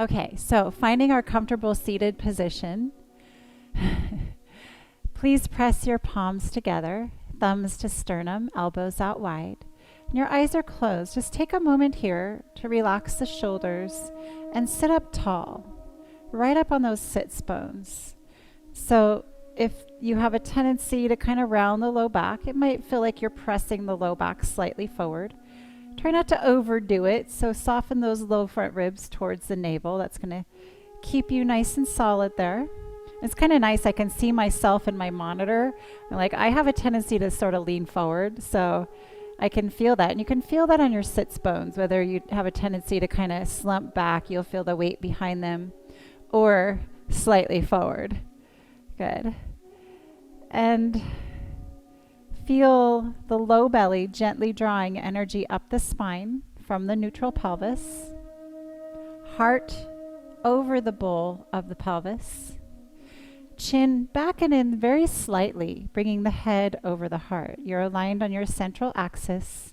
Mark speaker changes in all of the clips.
Speaker 1: Okay, so finding our comfortable seated position, please press your palms together, thumbs to sternum, elbows out wide. And your eyes are closed. Just take a moment here to relax the shoulders and sit up tall, right up on those sits bones. So if you have a tendency to kind of round the low back, it might feel like you're pressing the low back slightly forward. Try not to overdo it, so soften those low front ribs towards the navel. That's going to keep you nice and solid there. It's kind of nice. I can see myself in my monitor. Like, I have a tendency to sort of lean forward, so I can feel that. And you can feel that on your sits bones, whether you have a tendency to kind of slump back, you'll feel the weight behind them, or slightly forward. Good. And feel the low belly gently drawing energy up the spine from the neutral pelvis. Heart over the bowl of the pelvis. Chin back and in very slightly, bringing the head over the heart. You're aligned on your central axis.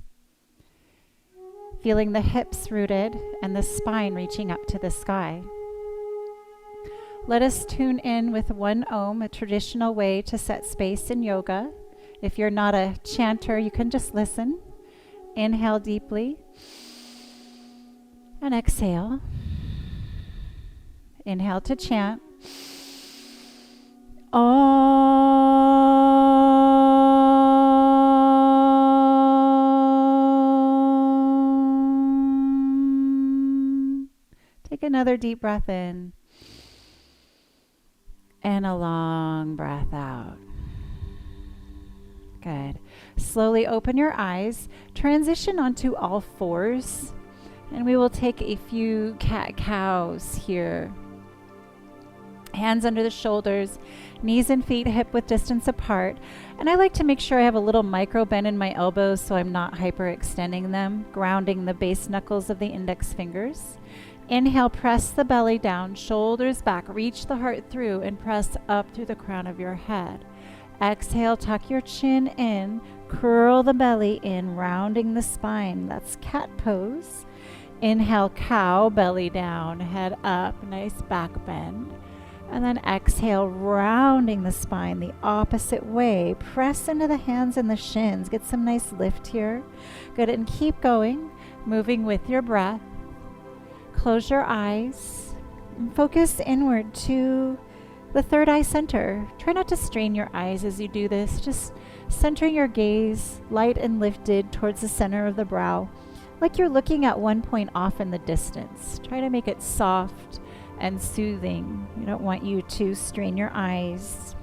Speaker 1: Feeling the hips rooted and the spine reaching up to the sky. Let us tune in with one Om, a traditional way to set space in yoga. If you're not a chanter, you can just listen. Inhale deeply and exhale. Inhale to chant. Om. Take another deep breath in and a long breath out. Good. Slowly open your eyes. Transition onto all fours. And we will take a few cat-cows here. Hands under the shoulders, knees and feet hip width distance apart. And I like to make sure I have a little micro bend in my elbows so I'm not hyperextending them, grounding the base knuckles of the index fingers. Inhale, press the belly down, shoulders back, reach the heart through and press up through the crown of your head. Exhale, tuck your chin in, curl the belly in, rounding the spine. That's cat pose. Inhale, cow, belly down, head up, nice back bend. And then exhale, rounding the spine the opposite way. Press into the hands and the shins. Get some nice lift here. Good, and keep going, moving with your breath. Close your eyes and focus inward to the third eye center. Try not to strain your eyes as you do this. Just centering your gaze, light and lifted towards the center of the brow, like you're looking at one point off in the distance. Try to make it soft and soothing. We don't want you to strain your eyes.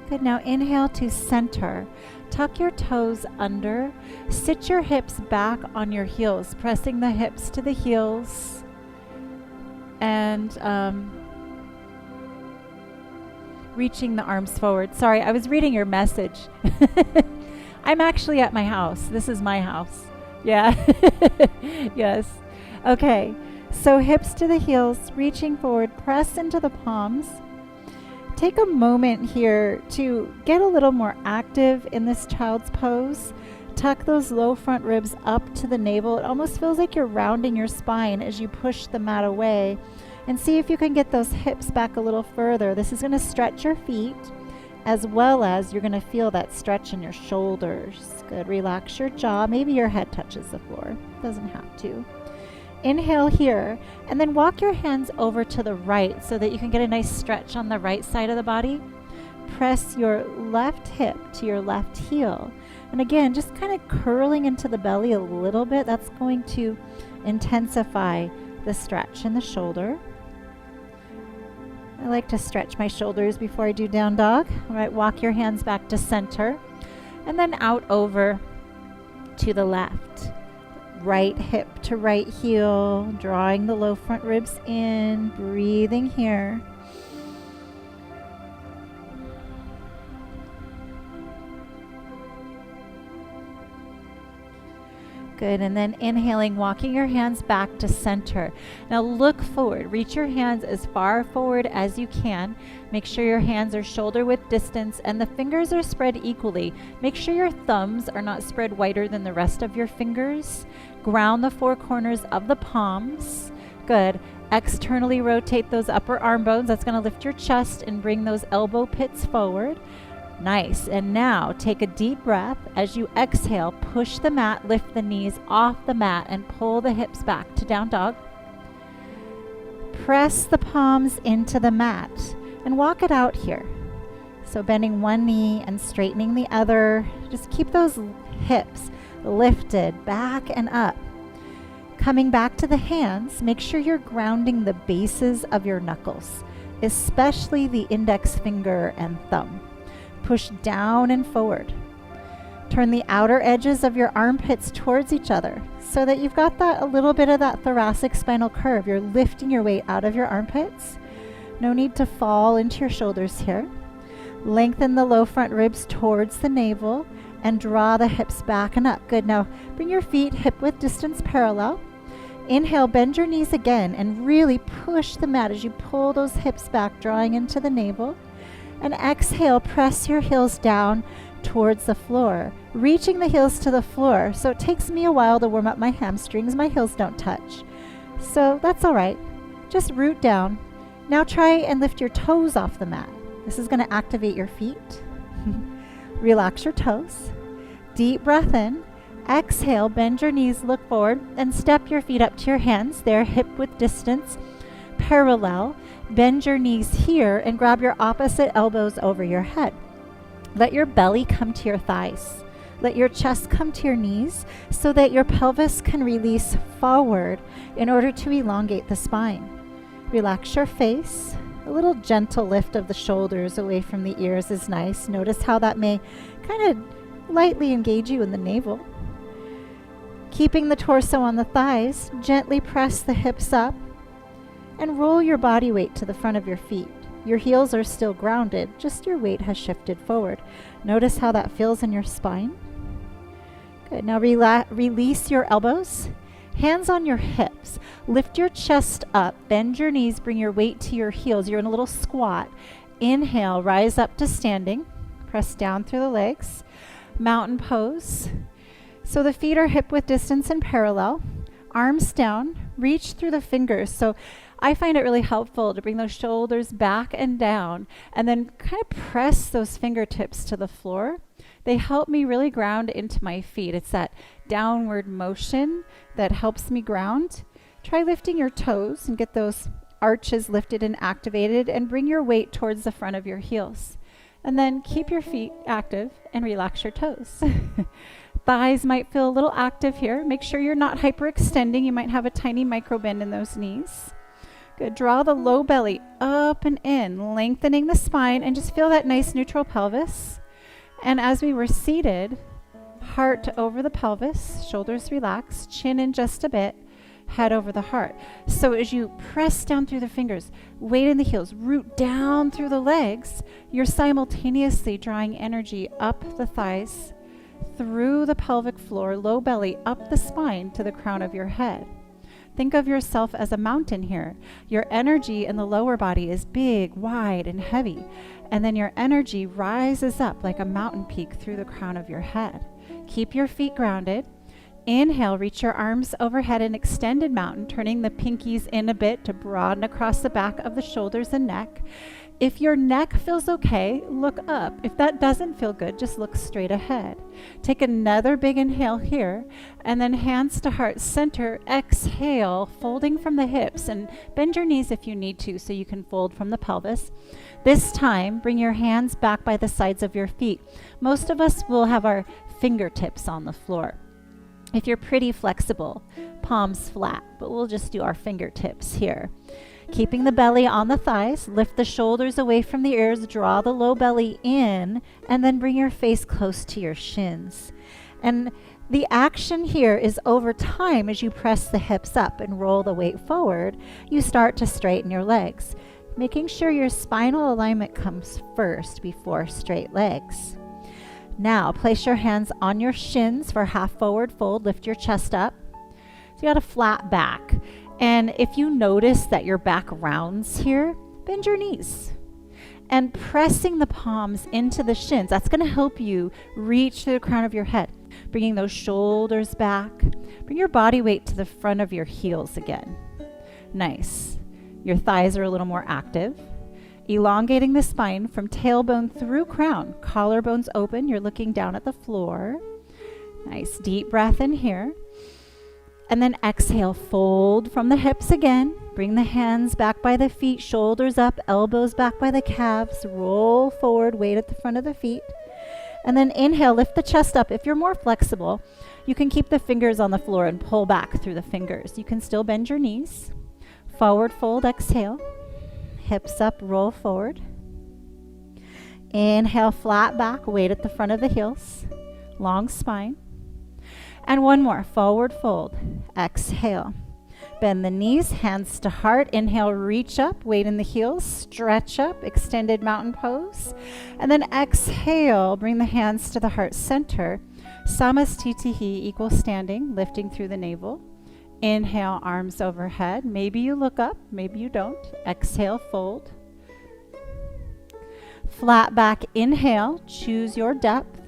Speaker 1: Good, now inhale to center. Tuck your toes under. Sit your hips back on your heels, pressing the hips to the heels. And reaching the arms forward. Sorry, I was reading your message. I'm actually at my house. This is my house. Yeah. Yes. Okay. So hips to the heels, reaching forward, press into the palms. Take a moment here to get a little more active in this child's pose. Tuck those low front ribs up to the navel. It almost feels like you're rounding your spine as you push the mat away. And see if you can get those hips back a little further. This is going to stretch your feet, as well as you're going to feel that stretch in your shoulders. Good. Relax your jaw. Maybe your head touches the floor. Doesn't have to. Inhale here, and then walk your hands over to the right so that you can get a nice stretch on the right side of the body. Press your left hip to your left heel. And again, just kind of curling into the belly a little bit. That's going to intensify the stretch in the shoulder. I like to stretch my shoulders before I do down dog. All right, walk your hands back to center and then out over to the left. Right hip to right heel, drawing the low front ribs in, breathing here. Good, and then inhaling, walking your hands back to center. Now look forward, reach your hands as far forward as you can. Make sure your hands are shoulder width distance and the fingers are spread equally. Make sure your thumbs are not spread wider than the rest of your fingers. Ground the four corners of the palms. Good. Externally rotate those upper arm bones. That's going to lift your chest and bring those elbow pits forward. Nice. And now take a deep breath. As you exhale, push the mat, lift the knees off the mat and pull the hips back to down dog. Press the palms into the mat and walk it out here. So bending one knee and straightening the other. Just keep those hips lifted back and up. Coming back to the hands, make sure you're grounding the bases of your knuckles, especially the index finger and thumb. Push down and forward. Turn the outer edges of your armpits towards each other so that you've got that a little bit of that thoracic spinal curve. You're lifting your weight out of your armpits. No need to fall into your shoulders here. Lengthen the low front ribs towards the navel and draw the hips back and up. Good. Now bring your feet hip width distance parallel. Inhale, bend your knees again and really push the mat as you pull those hips back, drawing into the navel. And exhale, press your heels down towards the floor, reaching the heels to the floor. So it takes me a while to warm up my hamstrings. My heels don't touch. So that's all right. Just root down. Now try and lift your toes off the mat. This is going to activate your feet. Relax your toes. Deep breath in. Exhale, bend your knees, look forward, and step your feet up to your hands. They're hip width distance parallel. Bend your knees here and grab your opposite elbows over your head. Let your belly come to your thighs. Let your chest come to your knees so that your pelvis can release forward in order to elongate the spine. Relax your face. A little gentle lift of the shoulders away from the ears is nice. Notice how that may kind of lightly engage you in the navel. Keeping the torso on the thighs, gently press the hips up and roll your body weight to the front of your feet. Your heels are still grounded, just your weight has shifted forward. Notice how that feels in your spine. Good. Now release your elbows, hands on your hips. Lift your chest up, bend your knees, bring your weight to your heels. You're in a little squat. Inhale, rise up to standing. Press down through the legs. Mountain pose. So the feet are hip width distance and parallel. Arms down, reach through the fingers. So I find it really helpful to bring those shoulders back and down and then kind of press those fingertips to the floor. They help me really ground into my feet. It's that downward motion that helps me ground. Try lifting your toes and get those arches lifted and activated and bring your weight towards the front of your heels. And then keep your feet active and relax your toes. Thighs might feel a little active here. Make sure you're not hyperextending. You might have a tiny micro bend in those knees. Good. Draw the low belly up and in, lengthening the spine, and just feel that nice neutral pelvis. And as we were seated, heart over the pelvis, shoulders relaxed, chin in just a bit, head over the heart. So as you press down through the fingers, weight in the heels, root down through the legs, you're simultaneously drawing energy up the thighs, through the pelvic floor, low belly, up the spine to the crown of your head. Think of yourself as a mountain here. Your energy in the lower body is big, wide, and heavy. And then your energy rises up like a mountain peak through the crown of your head. Keep your feet grounded. Inhale, reach your arms overhead in extended mountain, turning the pinkies in a bit to broaden across the back of the shoulders and neck. If your neck feels okay, look up. If that doesn't feel good, just look straight ahead. Take another big inhale here, and then hands to heart center. Exhale, folding from the hips, and bend your knees if you need to so you can fold from the pelvis. This time, bring your hands back by the sides of your feet. Most of us will have our fingertips on the floor. If you're pretty flexible, palms flat, but we'll just do our fingertips here. Keeping the belly on the thighs, lift the shoulders away from the ears, draw the low belly in, and then bring your face close to your shins. And the action here is over time, as you press the hips up and roll the weight forward, you start to straighten your legs, making sure your spinal alignment comes first before straight legs. Now, place your hands on your shins for half forward fold. Lift your chest up. So you got a flat back. And if you notice that your back rounds here, bend your knees. And pressing the palms into the shins, that's going to help you reach to the crown of your head. Bringing those shoulders back. Bring your body weight to the front of your heels again. Nice. Your thighs are a little more active. Elongating the spine from tailbone through crown. Collarbones open. You're looking down at the floor. Nice. Deep breath in here. And then exhale, fold from the hips again. Bring the hands back by the feet, shoulders up, elbows back by the calves. Roll forward, weight at the front of the feet. And then inhale, lift the chest up. If you're more flexible, you can keep the fingers on the floor and pull back through the fingers. You can still bend your knees. Forward fold, exhale. Hips up, roll forward. Inhale, flat back, weight at the front of the heels. Long spine. And one more, forward fold, exhale. Bend the knees, hands to heart. Inhale, reach up, weight in the heels, stretch up, extended mountain pose. And then exhale, bring the hands to the heart center. Samastitihi, equal standing, lifting through the navel. Inhale, arms overhead. Maybe you look up, maybe you don't. Exhale, fold. Flat back, inhale, choose your depth.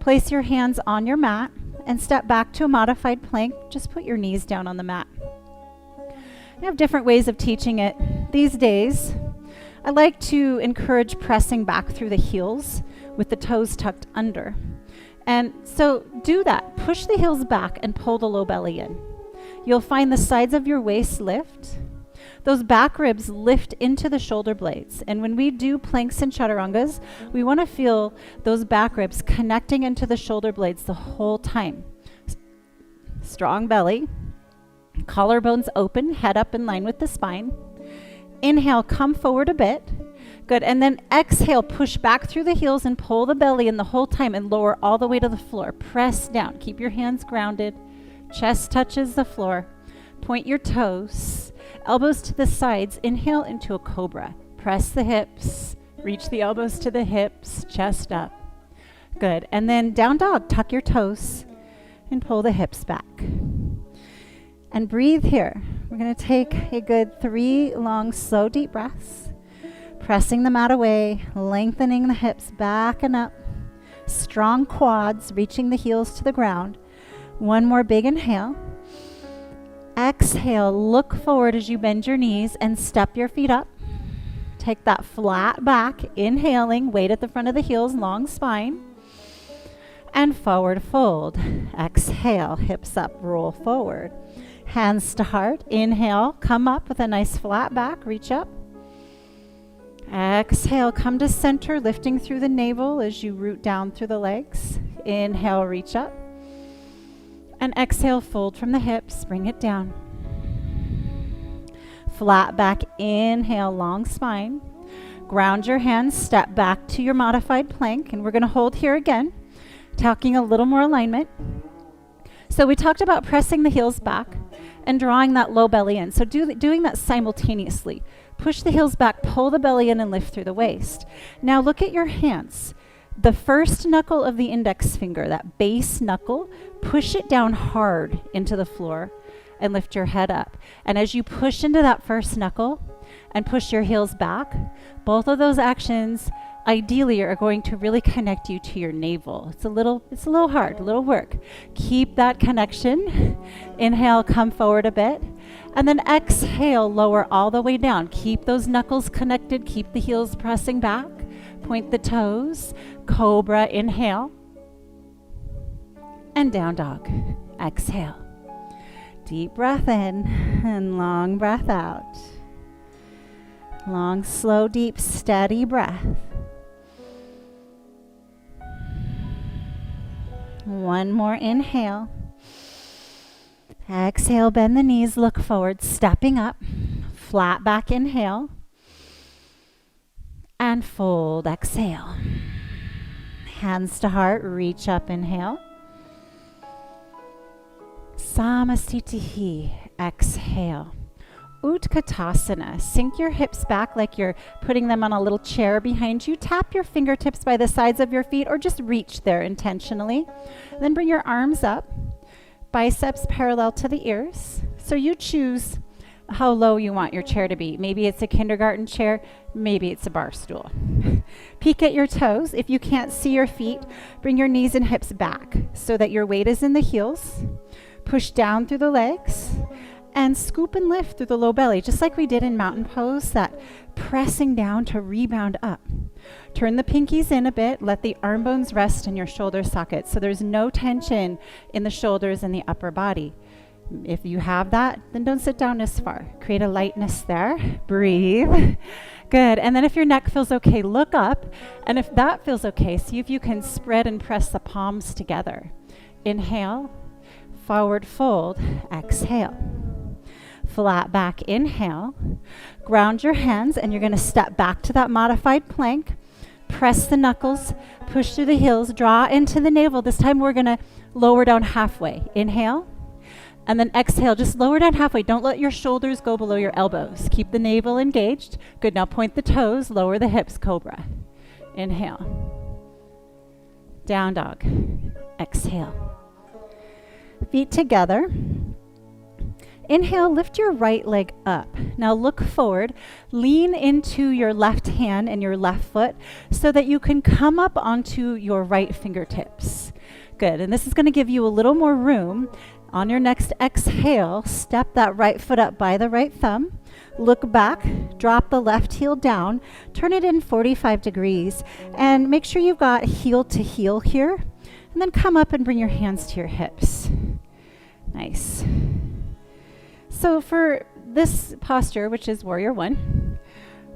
Speaker 1: Place your hands on your mat and step back to a modified plank. Just put your knees down on the mat. I have different ways of teaching it. These days, I like to encourage pressing back through the heels with the toes tucked under. And so do that. Push the heels back and pull the low belly in. You'll find the sides of your waist lift. Those back ribs lift into the shoulder blades. And when we do planks and chaturangas, we want to feel those back ribs connecting into the shoulder blades the whole time. Strong belly. Collarbones open, head up in line with the spine. Inhale, come forward a bit. Good. And then exhale, push back through the heels and pull the belly in the whole time and lower all the way to the floor. Press down. Keep your hands grounded. Chest touches the floor. Point your toes. Elbows to the sides. Inhale into a cobra. Press the hips. Reach the elbows to the hips. Chest up. Good. And then down dog. Tuck your toes and pull the hips back. And breathe here. We're going to take a good 3 long, slow, deep breaths. Pressing the mat away, lengthening the hips back and up. Strong quads, reaching the heels to the ground. One more big inhale. Exhale, look forward as you bend your knees and step your feet up. Take that flat back, inhaling, weight at the front of the heels, long spine. And forward fold. Exhale, hips up, roll forward. Hands to heart. Inhale, come up with a nice flat back, reach up. Exhale, come to center, lifting through the navel as you root down through the legs. Inhale, reach up. And exhale, fold from the hips, bring it down. Flat back, inhale, long spine. Ground your hands, step back to your modified plank, and we're going to hold here again, talking a little more alignment. So we talked about pressing the heels back and drawing that low belly in. So doing that simultaneously. Push the heels back, pull the belly in, and lift through the waist. Now look at your hands. The first knuckle of the index finger, that base knuckle, push it down hard into the floor and lift your head up. And as you push into that first knuckle and push your heels back, both of those actions ideally are going to really connect you to your navel. It's a little hard, a little work. Keep that connection. Inhale, come forward a bit. And then exhale, lower all the way down. Keep those knuckles connected. Keep the heels pressing back. Point the toes. Cobra, inhale. And down dog. Exhale. Deep breath in and long breath out. Long, slow, deep, steady breath. One more inhale. Exhale, bend the knees, look forward, stepping up. Flat back, inhale. And fold, exhale. Hands to heart, reach up, inhale. Samasthiti, exhale. Utkatasana, sink your hips back like you're putting them on a little chair behind you. Tap your fingertips by the sides of your feet or just reach there intentionally. Then bring your arms up, biceps parallel to the ears. So you choose how low you want your chair to be. Maybe it's a kindergarten chair, maybe it's a bar stool. Peek at your toes. If you can't see your feet, bring your knees and hips back so that your weight is in the heels. Push down through the legs and scoop and lift through the low belly, just like we did in mountain pose, that pressing down to rebound up. Turn the pinkies in a bit, let the arm bones rest in your shoulder sockets so there's no tension in the shoulders and the upper body. If you have that, then don't sit down as far. Create a lightness there. Breathe. Good. And then if your neck feels okay, look up. And if that feels okay, see if you can spread and press the palms together. Inhale, forward fold, exhale. Flat back, inhale. Ground your hands and you're going to step back to that modified plank. Press the knuckles, push through the heels, draw into the navel. This time we're going to lower down halfway. Inhale. And then exhale, just lower down halfway. Don't let your shoulders go below your elbows. Keep the navel engaged. Good, now point the toes, lower the hips, cobra. Inhale. Down dog. Exhale. Feet together. Inhale, lift your right leg up. Now look forward, lean into your left hand and your left foot so that you can come up onto your right fingertips. Good, and this is gonna give you a little more room. On your next exhale, step that right foot up by the right thumb. Look back, drop the left heel down, turn it in 45 degrees, and make sure you've got heel to heel here. And then come up and bring your hands to your hips. Nice. So for this posture, which is Warrior One,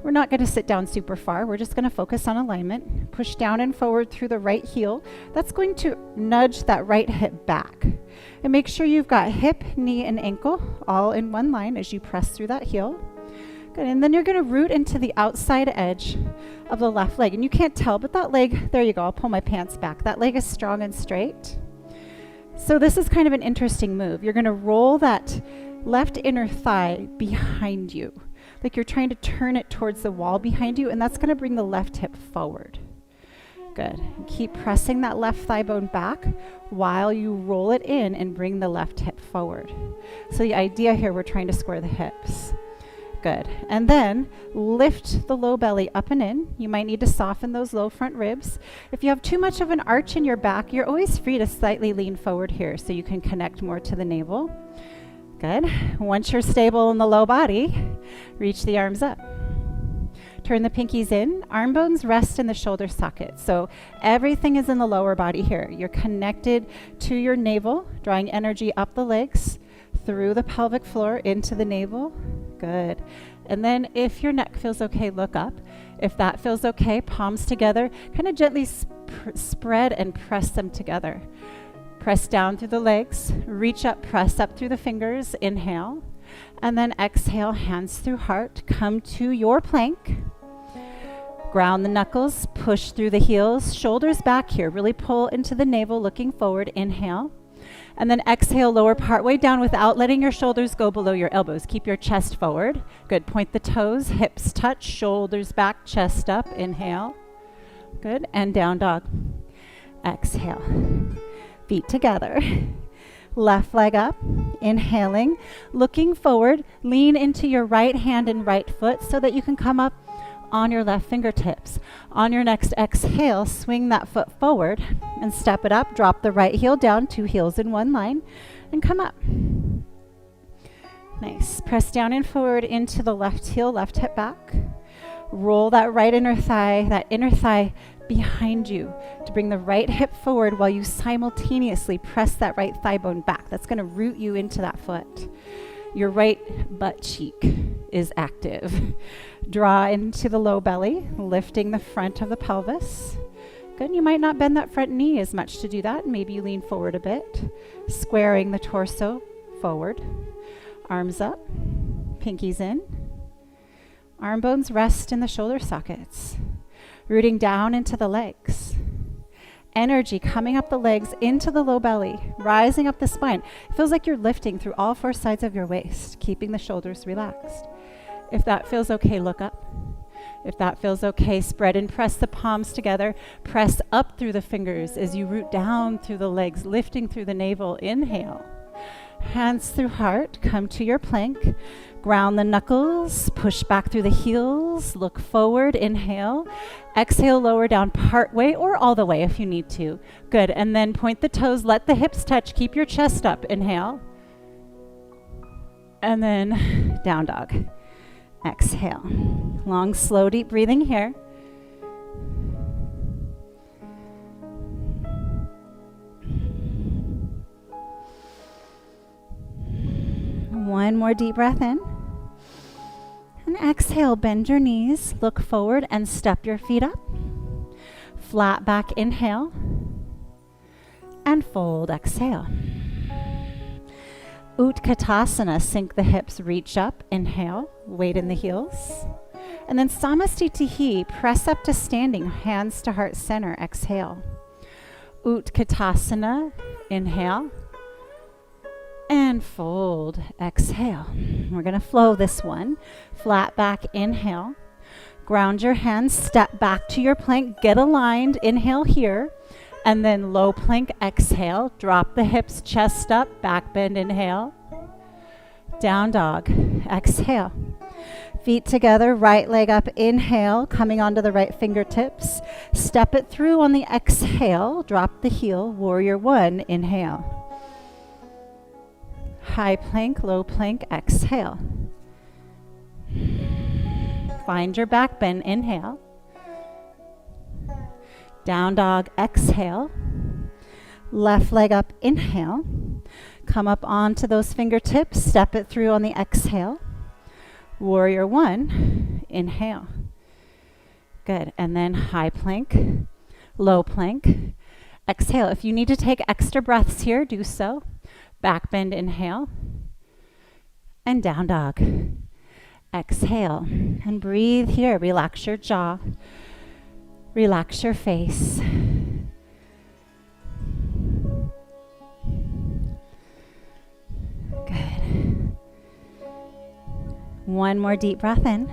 Speaker 1: we're not going to sit down super far. We're just going to focus on alignment. Push down and forward through the right heel. That's going to nudge that right hip back. And make sure you've got hip, knee, and ankle all in one line as you press through that heel. Good, and then you're going to root into the outside edge of the left leg. And you can't tell, but that leg, there you go, I'll pull my pants back. That leg is strong and straight. So this is kind of an interesting move. You're going to roll that left inner thigh behind you, like you're trying to turn it towards the wall behind you, and that's going to bring the left hip forward. Good. And keep pressing that left thigh bone back while you roll it in and bring the left hip forward. So the idea here, we're trying to square the hips. Good. And then lift the low belly up and in. You might need to soften those low front ribs. If you have too much of an arch in your back, you're always free to slightly lean forward here so you can connect more to the navel. Good. Once you're stable in the low body, reach the arms up. Turn the pinkies in. Arm bones rest in the shoulder socket. So everything is in the lower body here. You're connected to your navel, drawing energy up the legs, through the pelvic floor, into the navel. Good. And then if your neck feels okay, look up. If that feels okay, palms together. Kind of gently spread and press them together. Press down through the legs. Reach up, press up through the fingers. Inhale. And then exhale, hands through heart. Come to your plank. Ground the knuckles, push through the heels, shoulders back here. Really pull into the navel, looking forward. Inhale. And then exhale, lower partway down without letting your shoulders go below your elbows. Keep your chest forward. Good. Point the toes, hips touch, shoulders back, chest up. Inhale. Good. And down dog. Exhale. Feet together. Left leg up, inhaling, looking forward, lean into your right hand and right foot so that you can come up on your left fingertips. On your next exhale, swing that foot forward and step it up. Drop the right heel down, two heels in one line, and come up. Nice. Press down and forward into the left heel, left hip back. Roll that right inner thigh behind you to bring the right hip forward while you simultaneously press that right thigh bone back. That's going to root you into that foot. Your right butt cheek is active. Draw into the low belly, lifting the front of the pelvis. Good. You might not bend that front knee as much to do that. Maybe you lean forward a bit, squaring the torso forward. Arms up, pinkies in. Arm bones rest in the shoulder sockets, rooting down into the legs. Energy coming up the legs into the low belly, rising up the spine. It feels like you're lifting through all four sides of your waist, keeping the shoulders relaxed. If that feels okay, look up. If that feels okay, spread and press the palms together. Press up through the fingers as you root down through the legs, lifting through the navel. Inhale. Hands through heart, come to your plank. Ground the knuckles, push back through the heels, look forward, inhale. Exhale, lower down part way or all the way if you need to. Good, and then point the toes, let the hips touch, keep your chest up, inhale. And then down dog. Exhale. Long, slow, deep breathing here. One more deep breath in. And exhale, bend your knees, look forward and step your feet up. Flat back, inhale. And fold, exhale. Utkatasana, sink the hips, reach up, inhale, weight in the heels. And then Samastitihi, press up to standing, hands to heart center, exhale. Utkatasana, inhale. And fold, exhale. We're gonna flow this one. Flat back, inhale. Ground your hands, step back to your plank, get aligned, inhale here. And then low plank, exhale. Drop the hips, chest up, back bend, inhale. Down dog, exhale. Feet together, right leg up, inhale, coming onto the right fingertips. Step it through on the exhale, drop the heel, warrior one, inhale. High plank, low plank, exhale. Find your back bend, inhale. Down dog, exhale. Left leg up, inhale. Come up onto those fingertips, step it through on the exhale. Warrior one, inhale. Good, and then high plank, low plank, exhale. If you need to take extra breaths here, do so. Back bend, inhale. And down dog. Exhale. And breathe here. Relax your jaw. Relax your face. Good. One more deep breath in.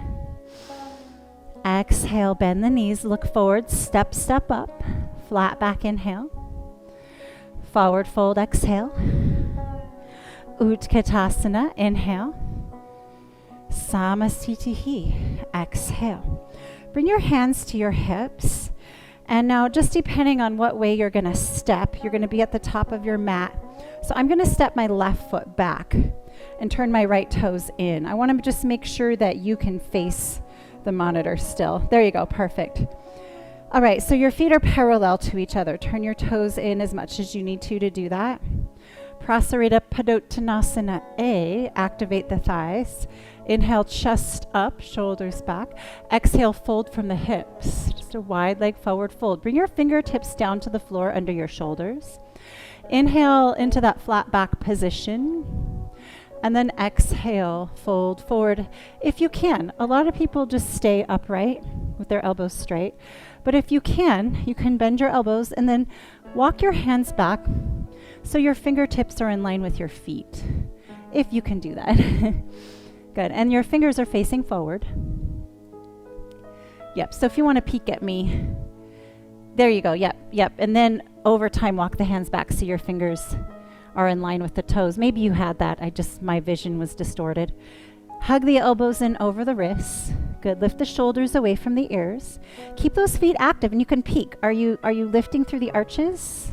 Speaker 1: Exhale, bend the knees, look forward, step up. Flat back, inhale. Forward fold, exhale. Utkatasana, inhale. Samastitihi, exhale. Bring your hands to your hips. And now, just depending on what way you're gonna step, you're gonna be at the top of your mat. So I'm gonna step my left foot back and turn my right toes in. I wanna just make sure that you can face the monitor still. There you go, perfect. All right, so your feet are parallel to each other. Turn your toes in as much as you need to do that. Prasarita Padottanasana A, activate the thighs. Inhale, chest up, shoulders back. Exhale, fold from the hips. Just a wide leg forward fold. Bring your fingertips down to the floor under your shoulders. Inhale into that flat back position. And then exhale, fold forward if you can. A lot of people just stay upright with their elbows straight. But if you can bend your elbows and then walk your hands back so your fingertips are in line with your feet, if you can do that. Good, and your fingers are facing forward. Yep, so if you want to peek at me, there you go, yep. And then over time, walk the hands back so your fingers are in line with the toes. Maybe you had that, my vision was distorted. Hug the elbows in over the wrists. Good, lift the shoulders away from the ears. Keep those feet active and you can peek. Are you lifting through the arches?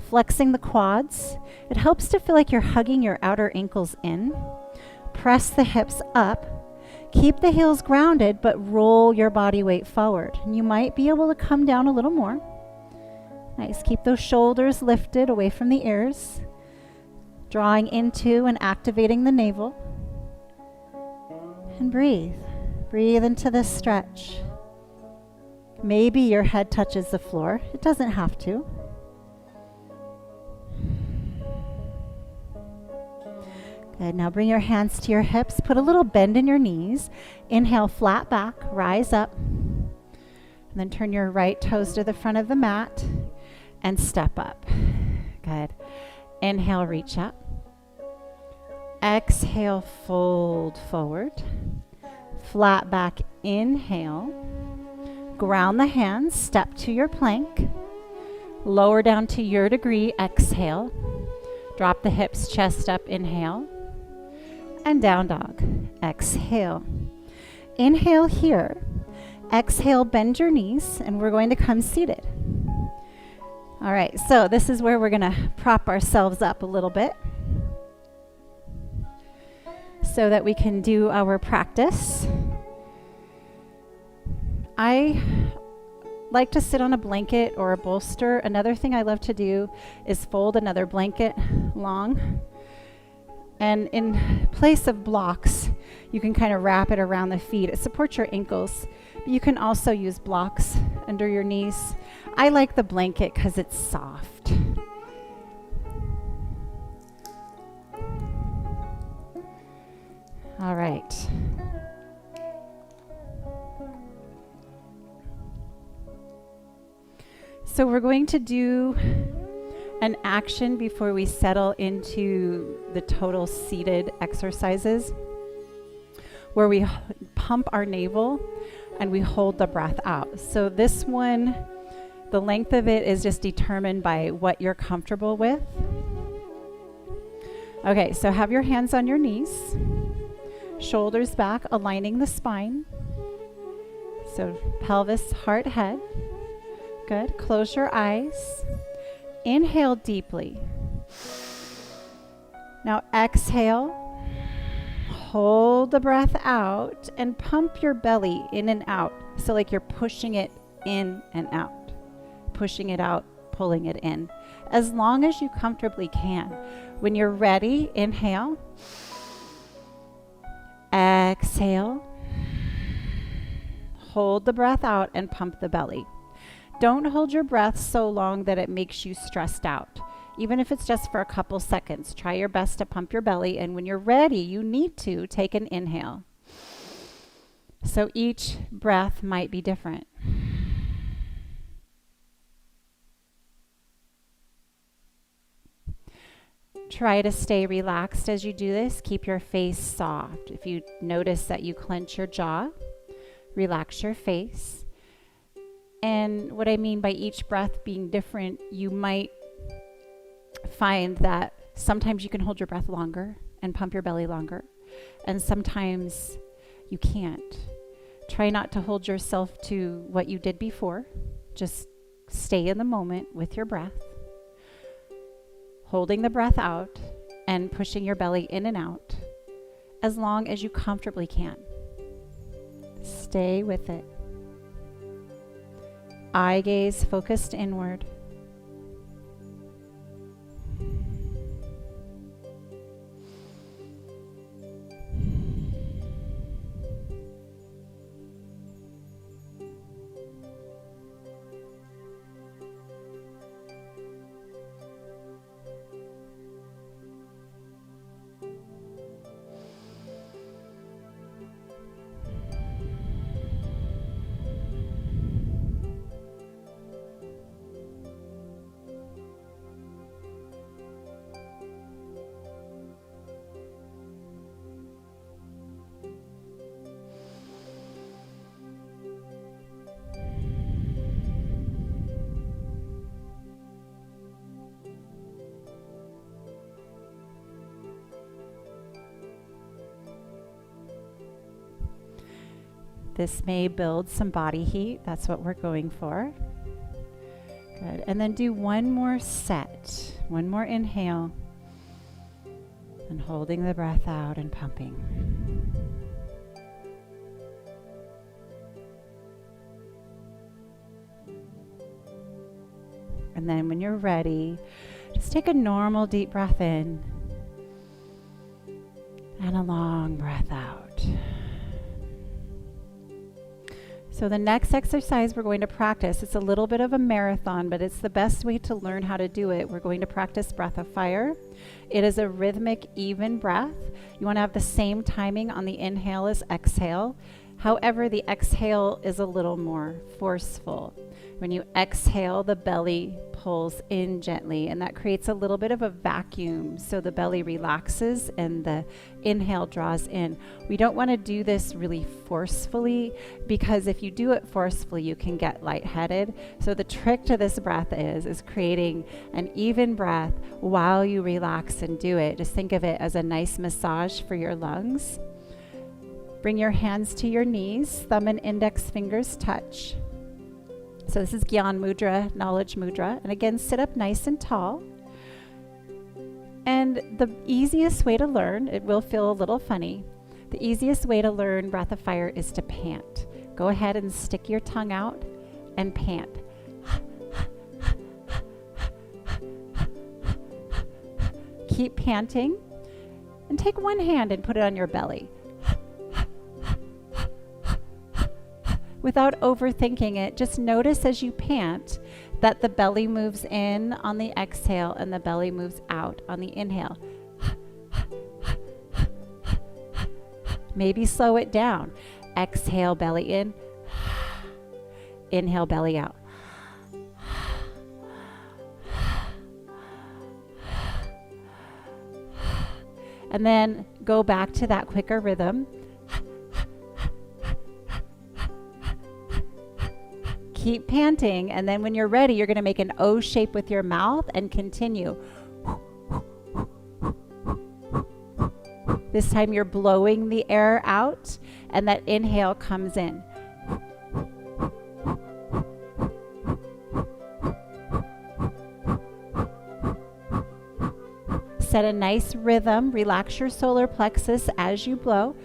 Speaker 1: Flexing the quads. It helps to feel like you're hugging your outer ankles in. Press the hips up. Keep the heels grounded, but roll your body weight forward. And you might be able to come down a little more. Nice, keep those shoulders lifted away from the ears. Drawing into and activating the navel. And breathe. Breathe into this stretch. Maybe your head touches the floor. It doesn't have to. Good. Now bring your hands to your hips. Put a little bend in your knees. Inhale, flat back, rise up. And then turn your right toes to the front of the mat and step up. Good. Inhale, reach up. Exhale, fold forward. Flat back, inhale. Ground the hands, step to your plank. Lower down to your degree, exhale. Drop the hips, chest up, inhale. And down dog, exhale. Inhale here. Exhale, bend your knees, and we're going to come seated. All right, so this is where we're gonna prop ourselves up a little bit so that we can do our practice. I like to sit on a blanket or a bolster. Another thing I love to do is fold another blanket long. And in place of blocks, you can kind of wrap it around the feet. It supports your ankles. But you can also use blocks under your knees. I like the blanket because it's soft. All right. So we're going to do an action before we settle into the total seated exercises where we pump our navel and we hold the breath out. So this one, the length of it is just determined by what you're comfortable with. Okay, so have your hands on your knees, shoulders back, aligning the spine. So pelvis, heart, head. Good. Close your eyes. Inhale deeply. Now exhale. Hold the breath out and pump your belly in and out. So like you're pushing it in and out. Pushing it out, pulling it in. As long as you comfortably can. When you're ready, inhale. Exhale. Hold the breath out and pump the belly. Don't hold your breath so long that it makes you stressed out. Even if it's just for a couple seconds, try your best to pump your belly. And when you're ready, you need to take an inhale. So each breath might be different. Try to stay relaxed as you do this. Keep your face soft. If you notice that you clench your jaw, relax your face. And what I mean by each breath being different, you might find that sometimes you can hold your breath longer and pump your belly longer, and sometimes you can't. Try not to hold yourself to what you did before. Just stay in the moment with your breath, holding the breath out and pushing your belly in and out as long as you comfortably can. Stay with it. Eye gaze focused inward. This may build some body heat. That's what we're going for. Good. And then do one more set. One more inhale. And holding the breath out and pumping. And then when you're ready, just take a normal deep breath in. And a long breath out. So the next exercise we're going to practice, it's a little bit of a marathon, but it's the best way to learn how to do it. We're going to practice breath of fire. It is a rhythmic, even breath. You want to have the same timing on the inhale as exhale. However, the exhale is a little more forceful. When you exhale, the belly pulls in gently, and that creates a little bit of a vacuum. So the belly relaxes and the inhale draws in. We don't want to do this really forcefully, because if you do it forcefully, you can get lightheaded. So the trick to this breath is creating an even breath while you relax and do it. Just think of it as a nice massage for your lungs. Bring your hands to your knees, thumb and index fingers touch. So this is Gyan Mudra, Knowledge Mudra. And again, sit up nice and tall. And the easiest way to learn, it will feel a little funny, the easiest way to learn breath of fire is to pant. Go ahead and stick your tongue out and pant. Keep panting. And take one hand and put it on your belly. Without overthinking it, just notice as you pant that the belly moves in on the exhale and the belly moves out on the inhale. Maybe slow it down. Exhale, belly in. Inhale, belly out. And then go back to that quicker rhythm. Keep panting, and then when you're ready, you're going to make an O shape with your mouth and continue. This time you're blowing the air out, and that inhale comes in. Set a nice rhythm. Relax your solar plexus as you blow.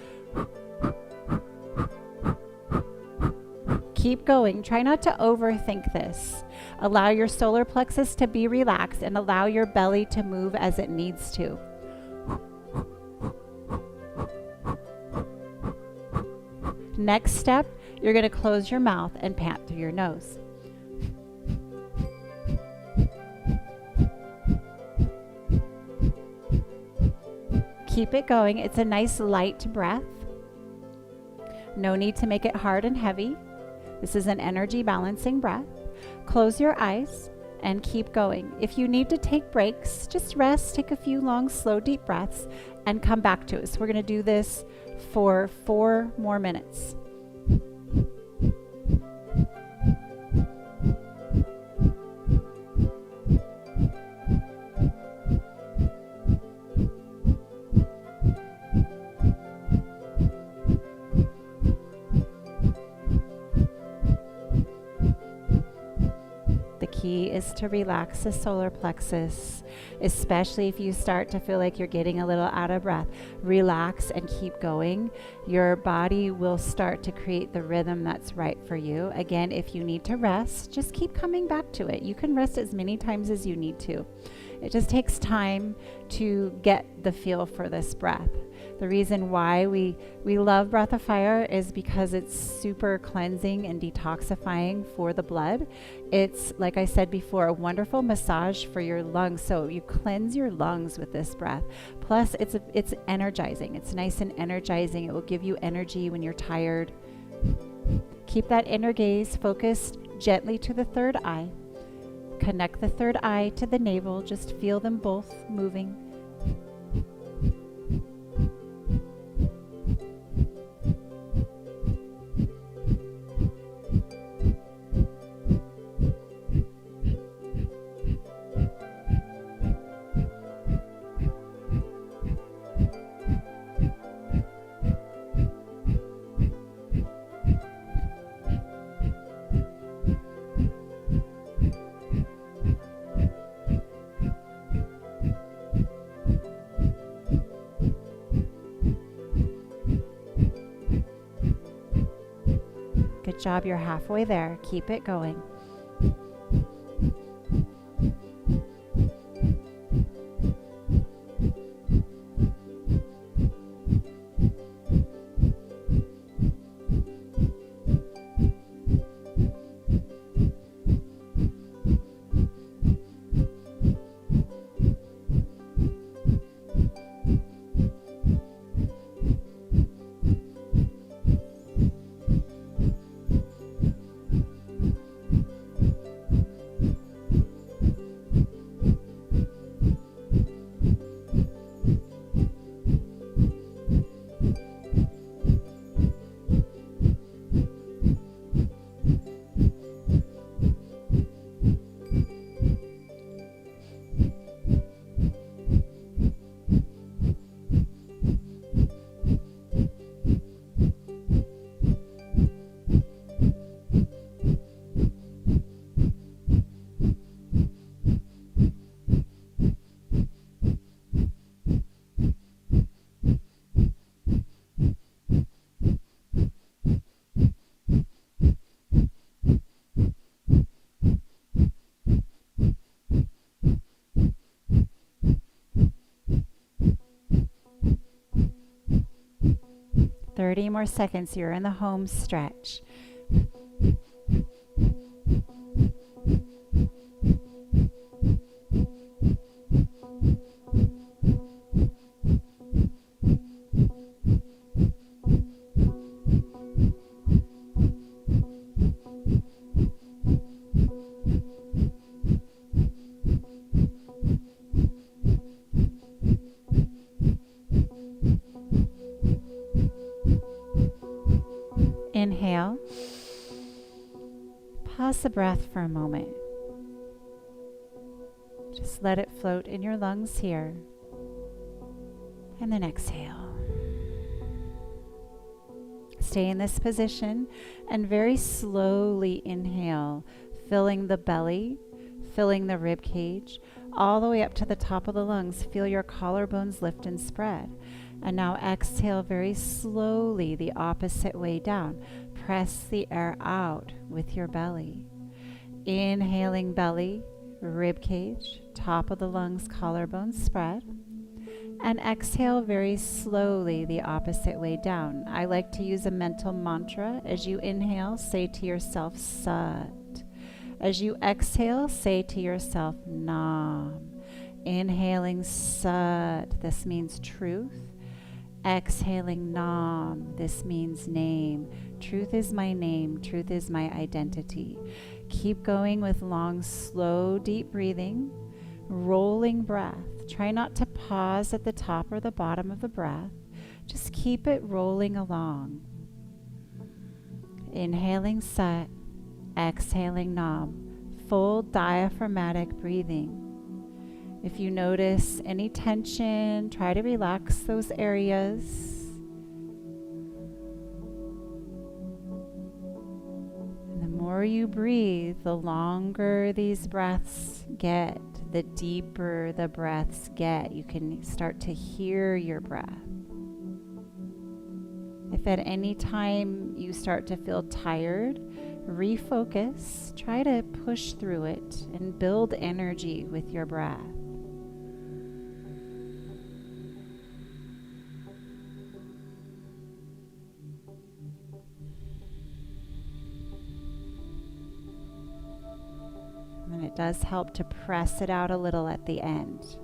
Speaker 1: Keep going. Try not to overthink this. Allow your solar plexus to be relaxed and allow your belly to move as it needs to. Next step, you're going to close your mouth and pant through your nose. Keep it going. It's a nice light breath. No need to make it hard and heavy. This is an energy balancing breath. Close your eyes and keep going. If you need to take breaks, just rest, take a few long, slow, deep breaths, and come back to us. We're going to do this for 4 more minutes. Key is to relax the solar plexus, especially if you start to feel like you're getting a little out of breath. Relax and keep going. Your body will start to create the rhythm that's right for you. Again, if you need to rest, just keep coming back to it. You can rest as many times as you need to. It just takes time to get the feel for this breath. The reason why we love breath of fire is because it's super cleansing and detoxifying for the blood. It's, like I said before, a wonderful massage for your lungs. So you cleanse your lungs with this breath. Plus, it's energizing. It's nice and energizing. It will give you energy when you're tired. Keep that inner gaze focused gently to the third eye. Connect the third eye to the navel. Just feel them both moving. Good job, you're halfway there. Keep it going. 30 more seconds. You're in the home stretch. Inhale. Pause the breath for a moment. Just let it float in your lungs here. And then exhale. Stay in this position and very slowly inhale, filling the belly, filling the rib cage, all the way up to the top of the lungs. Feel your collarbones lift and spread. And now exhale very slowly the opposite way down. Press the air out with your belly. Inhaling belly, rib cage, top of the lungs, collarbones spread. And exhale very slowly the opposite way down. I like to use a mental mantra. As you inhale, say to yourself, Sat. As you exhale, say to yourself, Nam. Inhaling Sat, this means truth. Exhaling Nam, this means name. Truth is my name, truth is my identity. Keep going with long, slow, deep breathing, rolling breath. Try not to pause at the top or the bottom of the breath. Just keep it rolling along. Inhaling Sat, exhaling Nam. Full diaphragmatic breathing. If you notice any tension, try to relax those areas. And the more you breathe, the longer these breaths get, the deeper the breaths get. You can start to hear your breath. If at any time you start to feel tired, refocus. Try to push through it and build energy with your breath. And it does help to press it out a little at the end.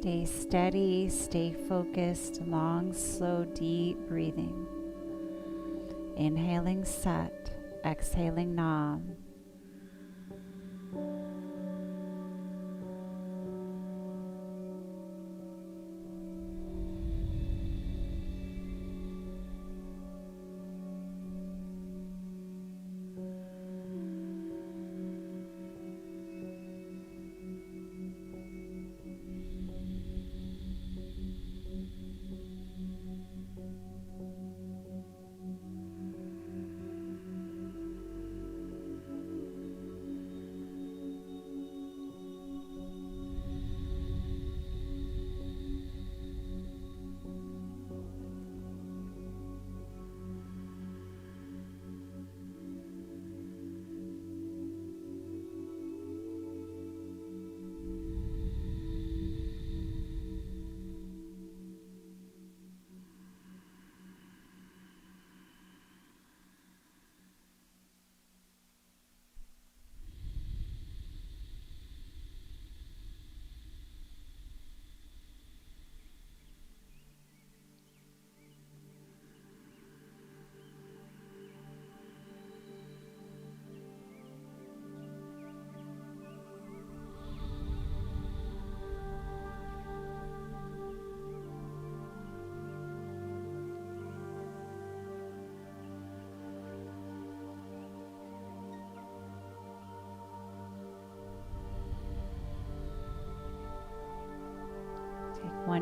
Speaker 1: Stay steady, stay focused, long, slow, deep breathing. Inhaling Sat, exhaling Nam.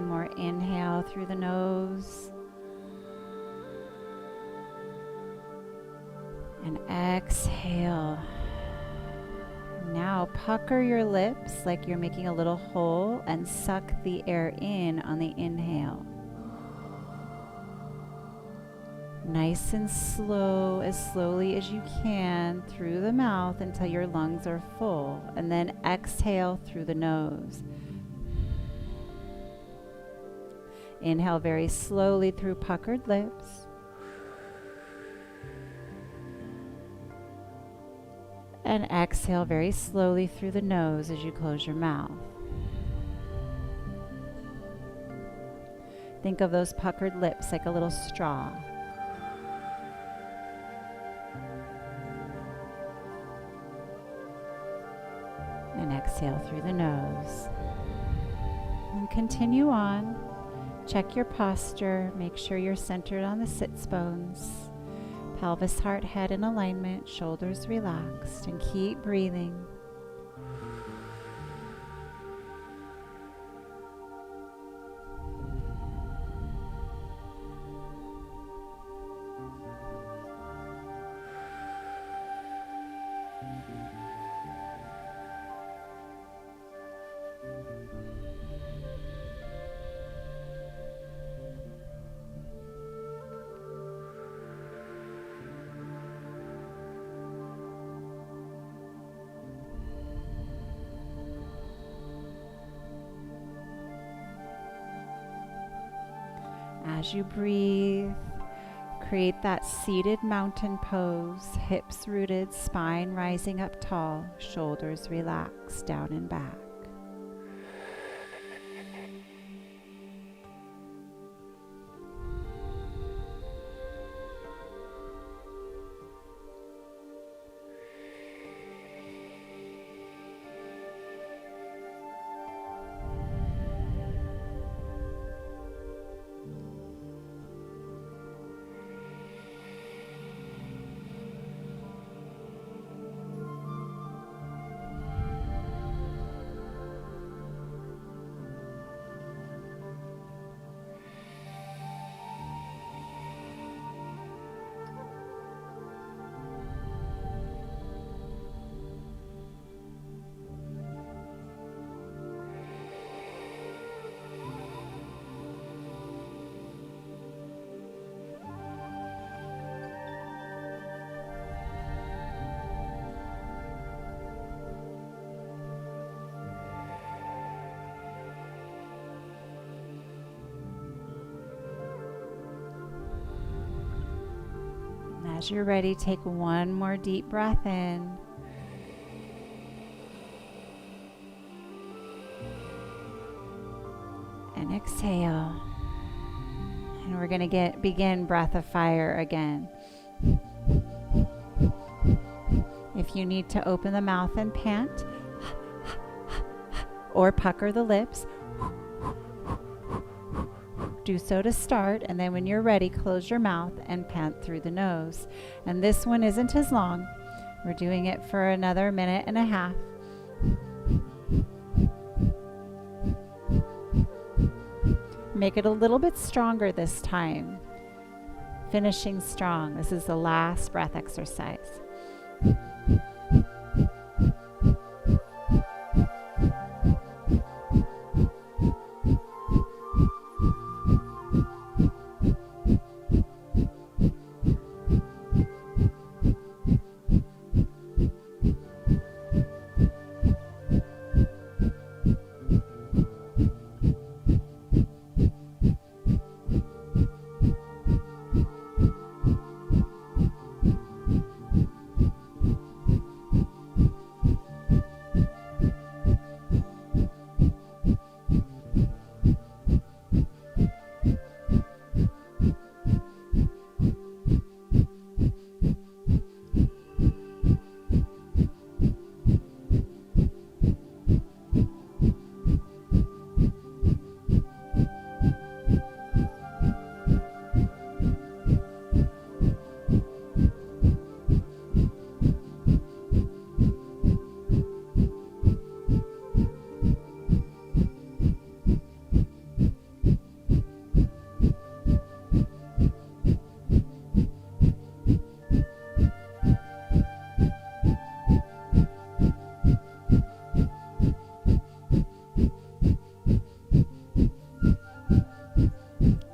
Speaker 1: One more inhale through the nose. And exhale. Now pucker your lips like you're making a little hole and suck the air in on the inhale. Nice and slow, as slowly as you can through the mouth until your lungs are full, and then exhale through the nose. Inhale very slowly through puckered lips. And exhale very slowly through the nose as you close your mouth. Think of those puckered lips like a little straw. And exhale through the nose. And continue on. Check your posture. Make sure you're centered on the sits bones. Pelvis, heart, head in alignment. Shoulders relaxed. And keep breathing. As you breathe, create that seated mountain pose, hips rooted, spine rising up tall, shoulders relaxed, down and back. As you're ready, take one more deep breath in. And exhale. And we're going to begin breath of fire again. If you need to open the mouth and pant, or pucker the lips, do so to start, and then when you're ready, close your mouth and pant through the nose. And this one isn't as long. We're doing it for another minute and a half. Make it a little bit stronger this time. Finishing strong. This is the last breath exercise.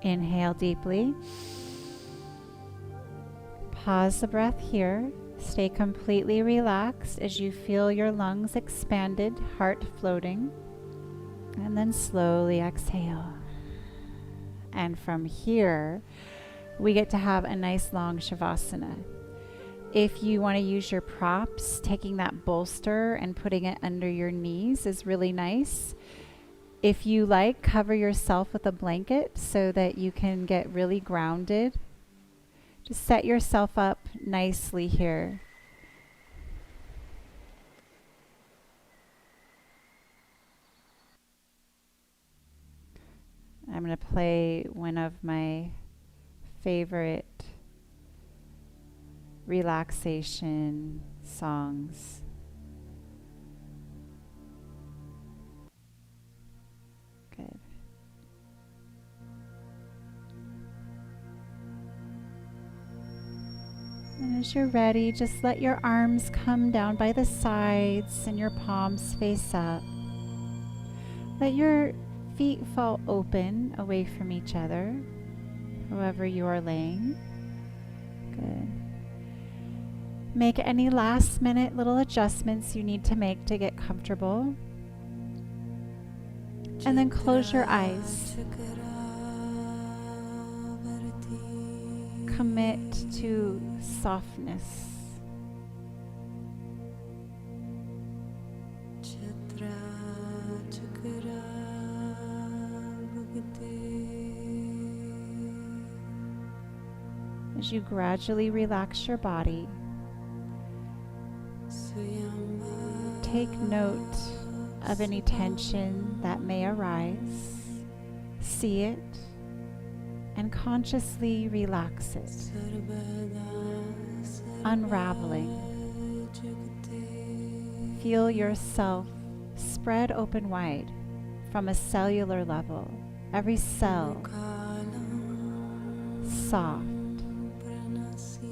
Speaker 1: Inhale deeply. Pause the breath here. Stay completely relaxed as you feel your lungs expanded, heart floating. And then slowly exhale. And from here, we get to have a nice long Shavasana. If you want to use your props, taking that bolster and putting it under your knees is really nice. If you like, cover yourself with a blanket so that you can get really grounded. Just set yourself up nicely here. I'm going to play one of my favorite relaxation songs. Good. And as you're ready, just let your arms come down by the sides and your palms face up. Let your feet fall open away from each other, however you are laying. Good. Make any last minute little adjustments you need to make to get comfortable. And then close your eyes. Commit to softness. As you gradually relax your body, take note of any tension that may arise, see it, and consciously relax it, unraveling. Feel yourself spread open wide from a cellular level, every cell soft,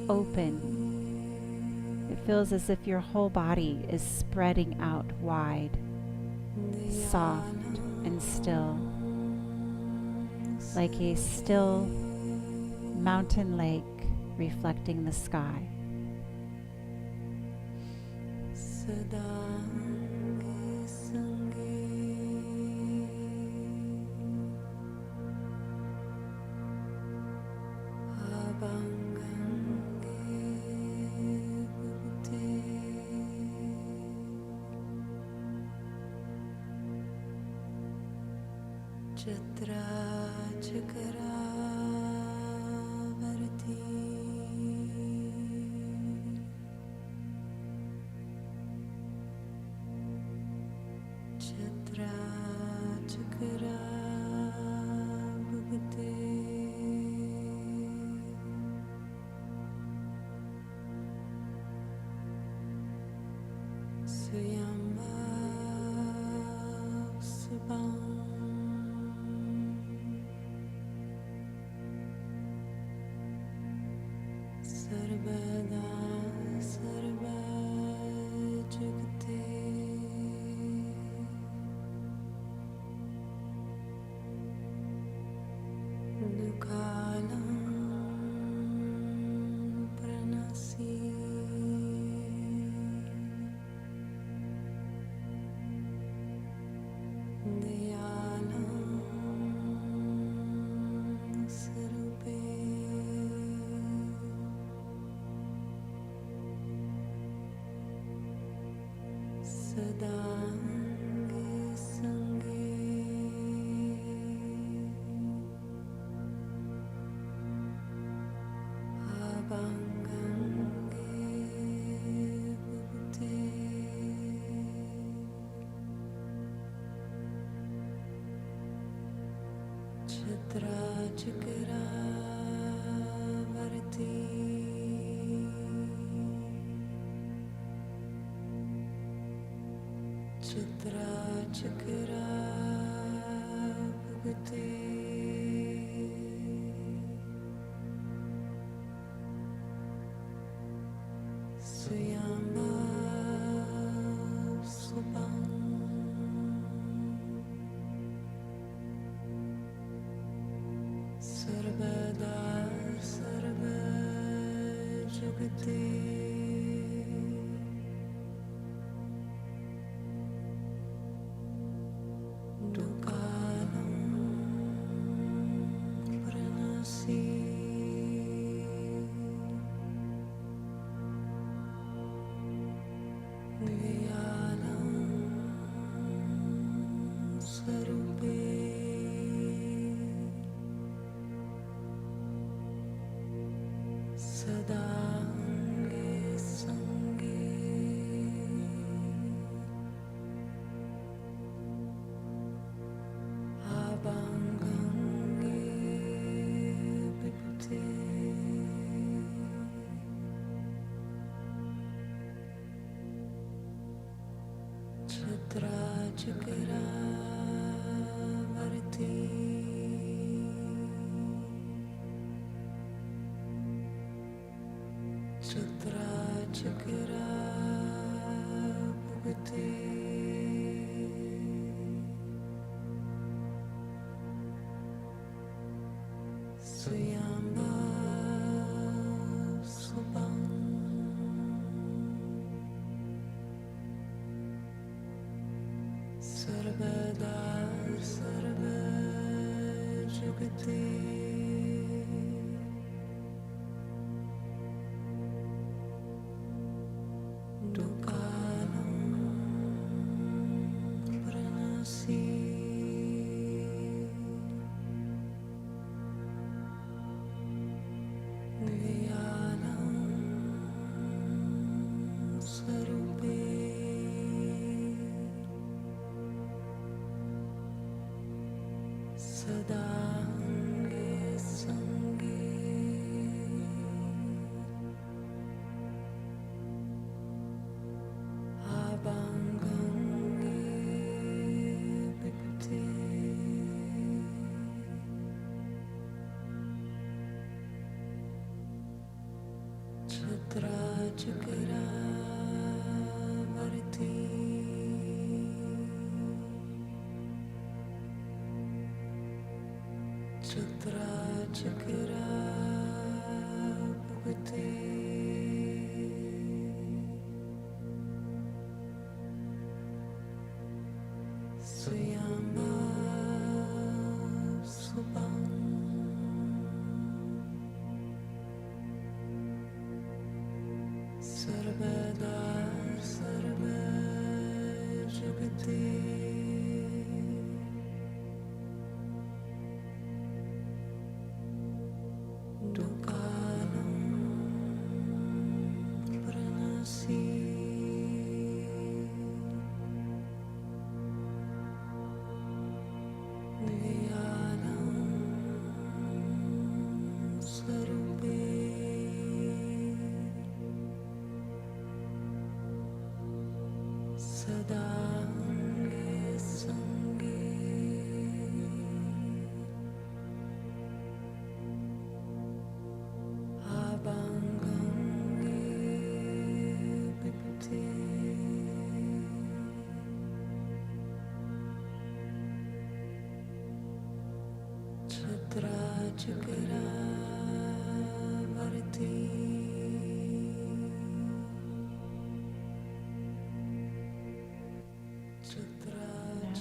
Speaker 1: open. It feels as if your whole body is spreading out wide, soft and still, like a still mountain lake reflecting the sky.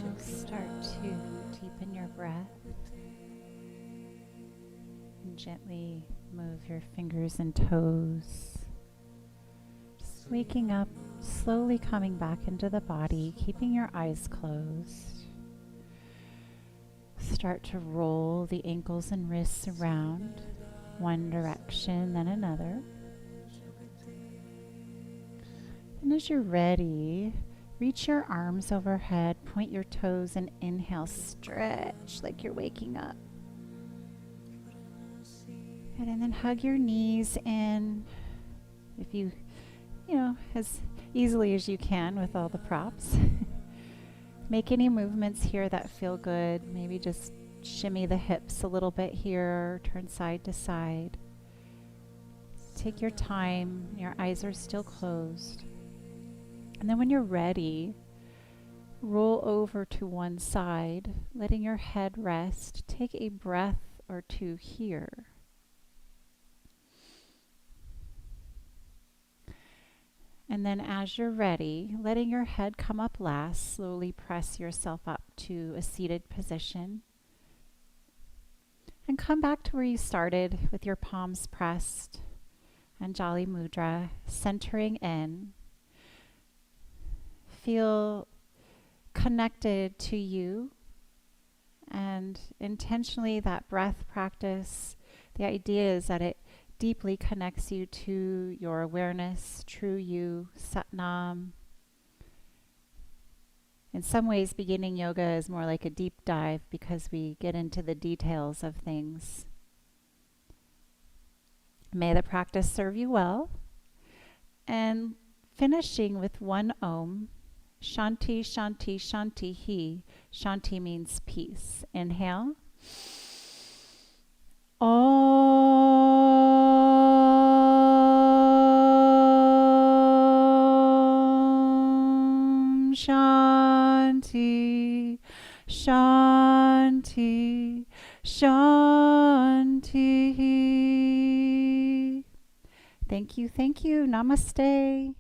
Speaker 1: Now start to deepen your breath and gently move your fingers and toes. Just waking up, slowly coming back into the body, keeping your eyes closed. Start to roll the ankles and wrists around, one direction, then another. And as you're ready, reach your arms overhead, point your toes, and inhale, stretch like you're waking up. Good, and then hug your knees in, if you as easily as you can with all the props. Make any movements here that feel good. Maybe just shimmy the hips a little bit here, turn side to side. Take your time, your eyes are still closed. And then when you're ready, roll over to one side, letting your head rest. Take a breath or two here. And then as you're ready, letting your head come up last, slowly press yourself up to a seated position. And come back to where you started with your palms pressed, Anjali Mudra, centering in. Feel connected to you, and intentionally that breath practice, the idea is that it deeply connects you to your awareness, true you, Satnam. In some ways, beginning yoga is more like a deep dive because we get into the details of things. May the practice serve you well. And finishing with one Om, Shanti, Shanti, Shanti, He. Shanti means peace. Inhale. Om Shanti, Shanti, Shanti. Thank you, thank you. Namaste.